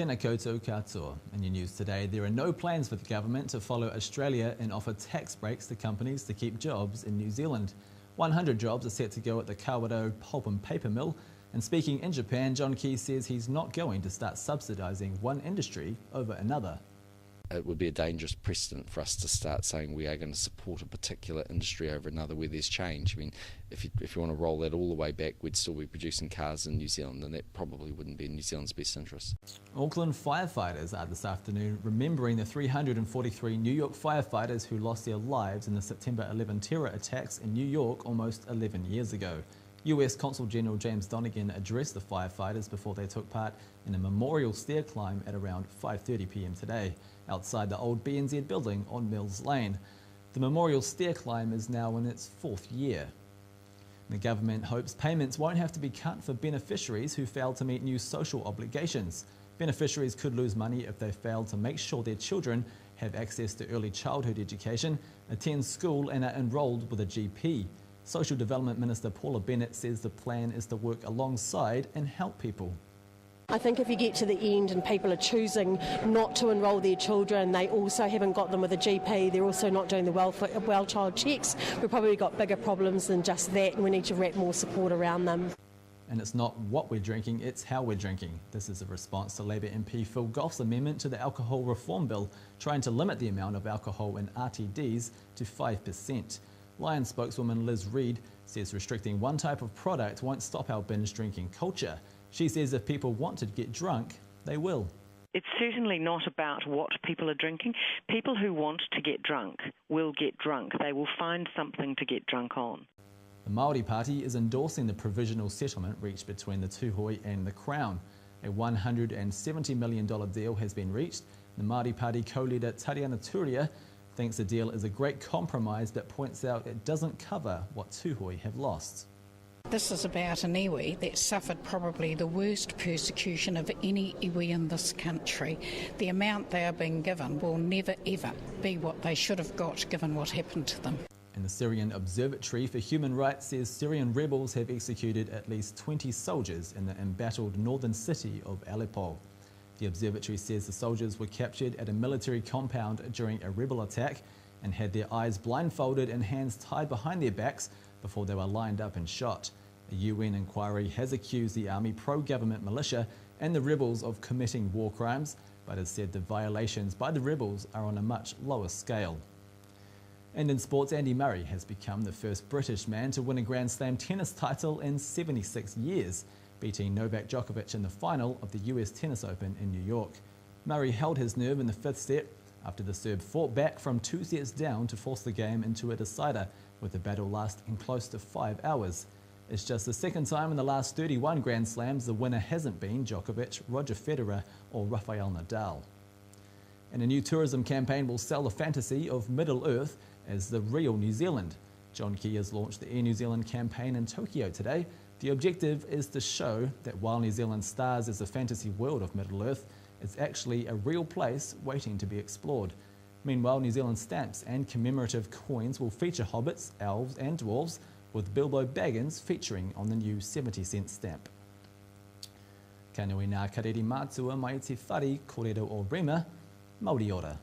Tēnā koutou katoa. In your news today, there are no plans for the government to follow Australia and offer tax breaks to companies to keep jobs in New Zealand. 100 jobs are set to go at the Kawerau pulp and paper mill. And speaking in Japan, John Key says he's not going to start subsidising one industry over another. It would be a dangerous precedent for us to start saying we are going to support a particular industry over another where there's change. I mean, if you want to roll that all the way back, we'd still be producing cars in New Zealand, and that probably wouldn't be in New Zealand's best interest. Auckland Fire Fighters are this afternoon remembering the 343 New York firefighters who lost their lives in the September 11 terror attacks in New York almost 11 years ago. US Consul General James Donegan addressed the firefighters before they took part in a memorial stair climb at around 5:30 p.m. today, outside the old BNZ building on Mills Lane. The memorial stair climb is now in its fourth year. The government hopes payments won't have to be cut for beneficiaries who fail to meet new social obligations. Beneficiaries could lose money if they fail to make sure their children have access to early childhood education, attend school and are enrolled with a GP. Social Development Minister Paula Bennett says the plan is to work alongside and help people. I think if you get to the end and people are choosing not to enrol their children, they also haven't got them with a GP, they're also not doing the well child checks, we've probably got bigger problems than just that, and we need to wrap more support around them. And it's not what we're drinking, it's how we're drinking. This is a response to Labour MP Phil Goff's amendment to the Alcohol Reform Bill, trying to limit the amount of alcohol in RTDs to 5%. Lion spokeswoman Liz Reid says restricting one type of product won't stop our binge drinking culture. She says if people want to get drunk, they will. It's certainly not about what people are drinking. People who want to get drunk will get drunk. They will find something to get drunk on. The Māori Party is endorsing the provisional settlement reached between the Tūhoe and the Crown. A $170 million deal has been reached. The Māori Party co-leader Tariana Turia thinks the deal is a great compromise but points out it doesn't cover what Tūhoe have lost. This is about an iwi that suffered probably the worst persecution of any iwi in this country. The amount they are being given will never ever be what they should have got given what happened to them. And the Syrian Observatory for Human Rights says Syrian rebels have executed at least 20 soldiers in the embattled northern city of Aleppo. The observatory says the soldiers were captured at a military compound during a rebel attack and had their eyes blindfolded and hands tied behind their backs before they were lined up and shot. A UN inquiry has accused the army pro-government militia and the rebels of committing war crimes, but has said the violations by the rebels are on a much lower scale. And in sports, Andy Murray has become the first British man to win a Grand Slam tennis title in 76 years, beating Novak Djokovic in the final of the US Tennis Open in New York. Murray held his nerve in the fifth set after the Serb fought back from 2 sets down to force the game into a decider, with the battle lasting close to 5 hours. It's just the second time in the last 31 Grand Slams the winner hasn't been Djokovic, Roger Federer or Rafael Nadal. And a new tourism campaign will sell the fantasy of Middle Earth as the real New Zealand. John Key has launched the Air New Zealand campaign in Tokyo today. The objective is to show that while New Zealand stars as a fantasy world of Middle Earth, it's actually a real place waiting to be explored. Meanwhile, New Zealand stamps and commemorative coins will feature hobbits, elves and dwarves, with Bilbo Baggins featuring on the new 70-cent stamp. Ka nui ngā kareri mātua mai te whare kōrero o Rema, Māori ora.